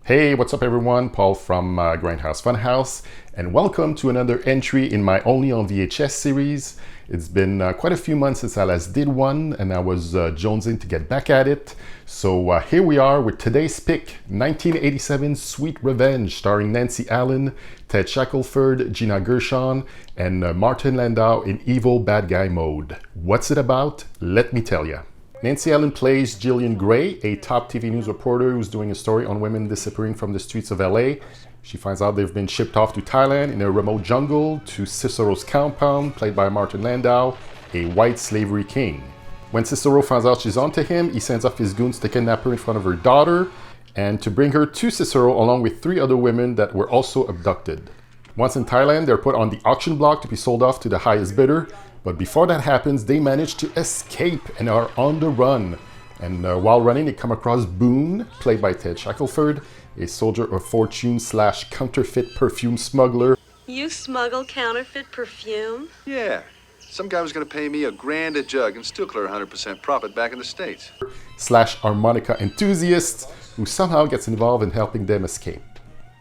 Hey, what's up everyone? Paul from Grindhouse Funhouse, and welcome to another entry in my Only on VHS series. It's been quite a few months since I last did one, and I was jonesing to get back at it. So here we are with today's pick, 1987 Sweet Revenge, starring Nancy Allen, Ted Shackelford, Gina Gershon, and Martin Landau in evil bad guy mode. What's it about? Let me tell you. Nancy Allen plays Jillian Gray, a top TV news reporter who's doing a story on women disappearing from the streets of LA. She finds out they've been shipped off to Thailand in a remote jungle to Cicero's compound, played by Martin Landau, a white slavery king. When Cicero finds out she's onto him, he sends off his goons to kidnap her in front of her daughter and to bring her to Cicero along with 3 other women that were also abducted. Once in Thailand, they're put on the auction block to be sold off to the highest bidder. But before that happens, they manage to escape and are on the run. And while running, they come across Boone, played by Ted Shackelford, a soldier of fortune / counterfeit perfume smuggler. You smuggle counterfeit perfume? Yeah. Some guy was going to pay me $1,000 a jug and still clear 100% profit back in the States. / harmonica enthusiast, who somehow gets involved in helping them escape.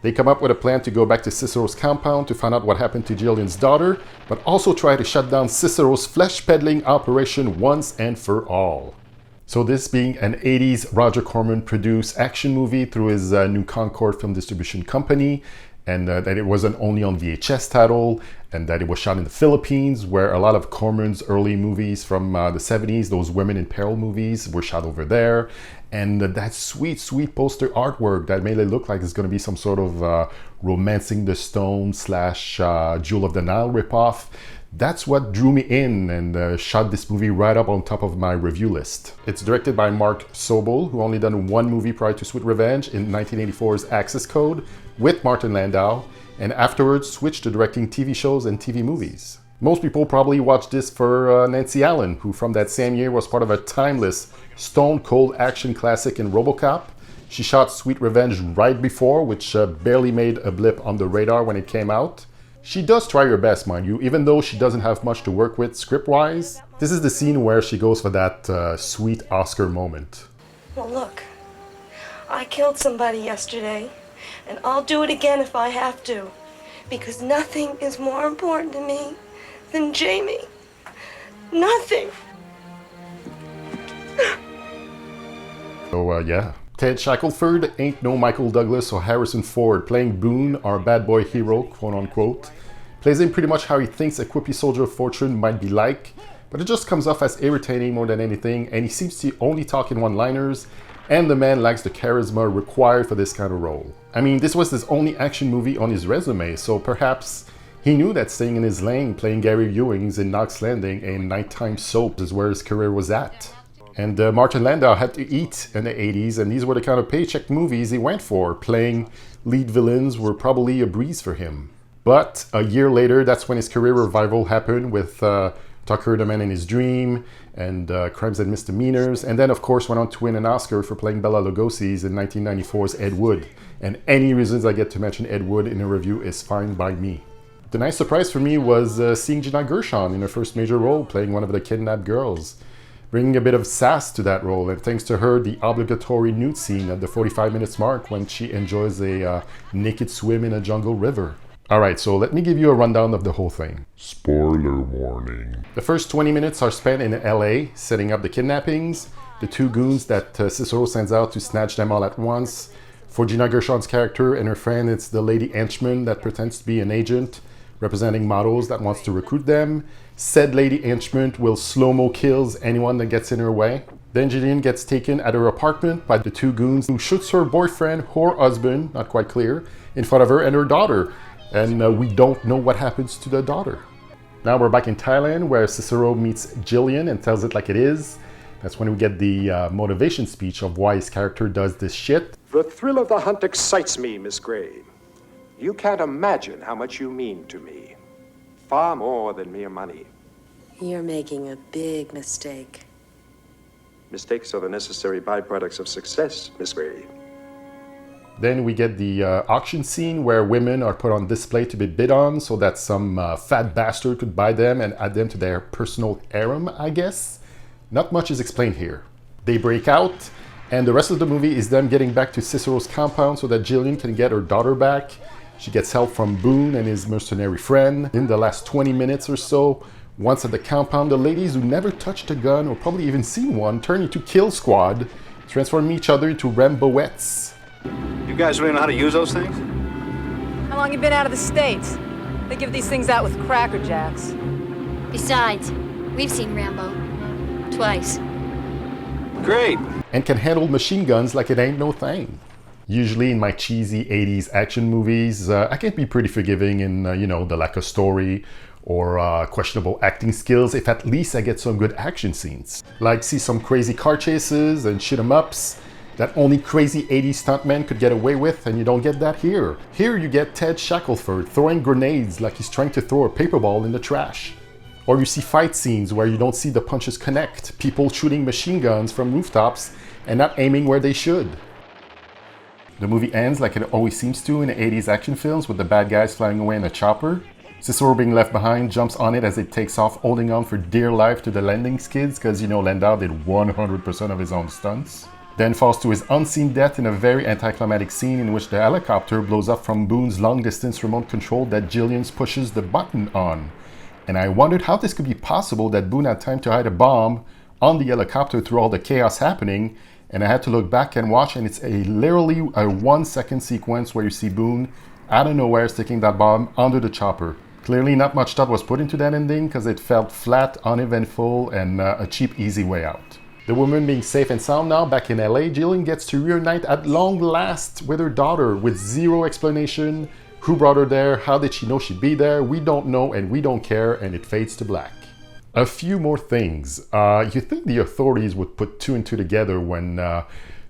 They come up with a plan to go back to Cicero's compound to find out what happened to Jillian's daughter, but also try to shut down Cicero's flesh-peddling operation once and for all. So this being an 80s Roger Corman produced action movie through his new Concord film distribution company, and that it was an Only on VHS title, and that it was shot in the Philippines, where a lot of Corman's early movies from the 70s, those women in peril movies, were shot over there. And that sweet poster artwork that made it look like it's going to be some sort of Romancing the Stone / Jewel of the Nile ripoff. That's what drew me in and shot this movie right up on top of my review list. It's directed by Mark Sobel, who only done one movie prior to Sweet Revenge in 1984's Access Code with Martin Landau, and afterwards switched to directing TV shows and TV movies. Most people probably watched this for Nancy Allen, who from that same year was part of a timeless, stone-cold action classic in RoboCop. She shot Sweet Revenge right before, which barely made a blip on the radar when it came out. She does try her best, mind you, even though she doesn't have much to work with script-wise. This is the scene where she goes for that sweet Oscar moment. Well, look, I killed somebody yesterday, and I'll do it again if I have to, because nothing is more important to me than Jamie. Nothing. So yeah, Ted Shackelford ain't no Michael Douglas or Harrison Ford, playing Boone, our bad boy hero, quote unquote. Plays him pretty much how he thinks a quippy soldier of fortune might be like, but it just comes off as irritating more than anything, and he seems to only talk in one-liners, and the man lacks the charisma required for this kind of role. I mean, this was his only action movie on his resume, so perhaps he knew that staying in his lane, playing Gary Ewings in Knox Landing and nighttime soap is where his career was at. And Martin Landau had to eat in the 80s, and these were the kind of paycheck movies he went for. Playing lead villains were probably a breeze for him. But a year later, that's when his career revival happened with Tucker, the Man in His Dream, and Crimes and Misdemeanors, and then of course went on to win an Oscar for playing Bela Lugosi's in 1994's Ed Wood. And any reasons I get to mention Ed Wood in a review is fine by me. The nice surprise for me was seeing Gina Gershon in her first major role, playing one of the kidnapped girls, bringing a bit of sass to that role, and thanks to her, the obligatory nude scene at the 45 minutes mark when she enjoys a naked swim in a jungle river. Alright, so let me give you a rundown of the whole thing. Spoiler warning. The first 20 minutes are spent in LA, setting up the kidnappings, the 2 goons that Cicero sends out to snatch them all at once. For Gina Gershon's character and her friend, it's the lady henchman that pretends to be an agent, representing models that wants to recruit them. Said lady henchman will slow-mo kills anyone that gets in her way. Then Jillian gets taken at her apartment by the 2 goons who shoots her boyfriend or husband, not quite clear, in front of her and her daughter. And we don't know what happens to the daughter. Now we're back in Thailand, where Cicero meets Jillian and tells it like it is. That's when we get the motivation speech of why his character does this shit. The thrill of the hunt excites me, Miss Gray. You can't imagine how much you mean to me. Far more than mere money. You're making a big mistake. Mistakes are the necessary byproducts of success, Miss Gray. Then we get the auction scene where women are put on display to be bid on so that some fat bastard could buy them and add them to their personal harem, I guess. Not much is explained here. They break out And the rest of the movie is them getting back to Cicero's compound so that Jillian can get her daughter back. She gets help from Boone and his mercenary friend. In the last 20 minutes or so, once at the compound, the ladies who never touched a gun or probably even seen one turn into Kill Squad, transforming each other into Ramboettes. You guys really know how to use those things? How long you been out of the States? They give these things out with Cracker Jacks. Besides, we've seen Rambo. Twice. Great. And can handle machine guns like it ain't no thing. Usually in my cheesy 80s action movies, I can be pretty forgiving in, the lack of story or questionable acting skills if at least I get some good action scenes. Like see some crazy car chases and shoot 'em ups that only crazy 80s stuntmen could get away with, and you don't get that here. Here you get Ted Shackelford throwing grenades like he's trying to throw a paper ball in the trash. Or you see fight scenes where you don't see the punches connect, people shooting machine guns from rooftops and not aiming where they should. The movie ends like it always seems to in 80s action films, with the bad guys flying away in a chopper. Cicero being left behind jumps on it as it takes off, holding on for dear life to the landing skids because, Landau did 100% of his own stunts. Then falls to his unseen death in a very anticlimactic scene in which the helicopter blows up from Boone's long-distance remote control that Jillian pushes the button on. And I wondered how this could be possible that Boone had time to hide a bomb on the helicopter through all the chaos happening. And I had to look back and watch, and it's literally a 1-second sequence where you see Boone out of nowhere sticking that bomb under the chopper. Clearly not much thought was put into that ending because it felt flat, uneventful, and a cheap, easy way out. The woman being safe and sound now back in LA, Jillian gets to reunite at long last with her daughter with zero explanation. Who brought her there? How did she know she'd be there? We don't know and we don't care, and it fades to black. A few more things. You think the authorities would put two and two together when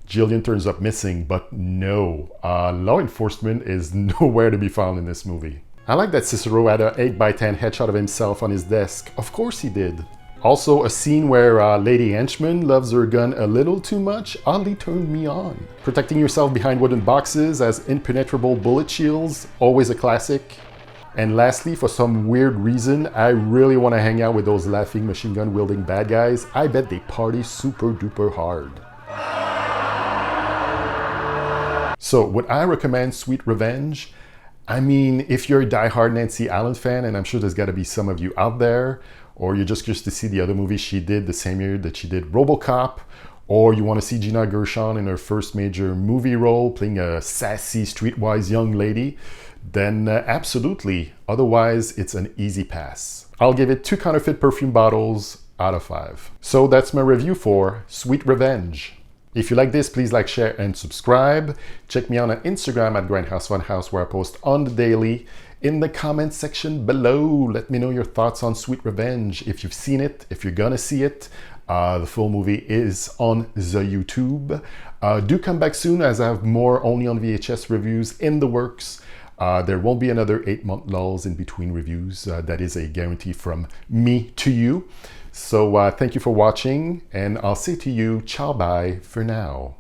Jillian turns up missing, but no. Law enforcement is nowhere to be found in this movie. I like that Cicero had an 8x10 headshot of himself on his desk. Of course he did. Also, a scene where Lady Henchman loves her gun a little too much oddly turned me on. Protecting yourself behind wooden boxes as impenetrable bullet shields, always a classic. And lastly, for some weird reason, I really want to hang out with those laughing machine gun wielding bad guys. I bet they party super duper hard. So, would I recommend Sweet Revenge? I mean, if you're a diehard Nancy Allen fan, and I'm sure there's got to be some of you out there, or you're just curious to see the other movie she did the same year that she did RoboCop, or you want to see Gina Gershon in her first major movie role, playing a sassy, streetwise young lady, then absolutely. Otherwise, it's an easy pass. I'll give it 2 counterfeit perfume bottles out of 5. So that's my review for Sweet Revenge. If you like this, please like, share, and subscribe. Check me out on Instagram at Grindhouse Funhouse, where I post on the daily. In the comment section below, let me know your thoughts on Sweet Revenge. If you've seen it, if you're gonna see it. The full movie is on the YouTube. Do come back soon, as I have more only on VHS reviews in the works. There won't be another 8-month lulls in between reviews. That is a guarantee from me to you. So thank you for watching, and I'll say to you, ciao bye for now.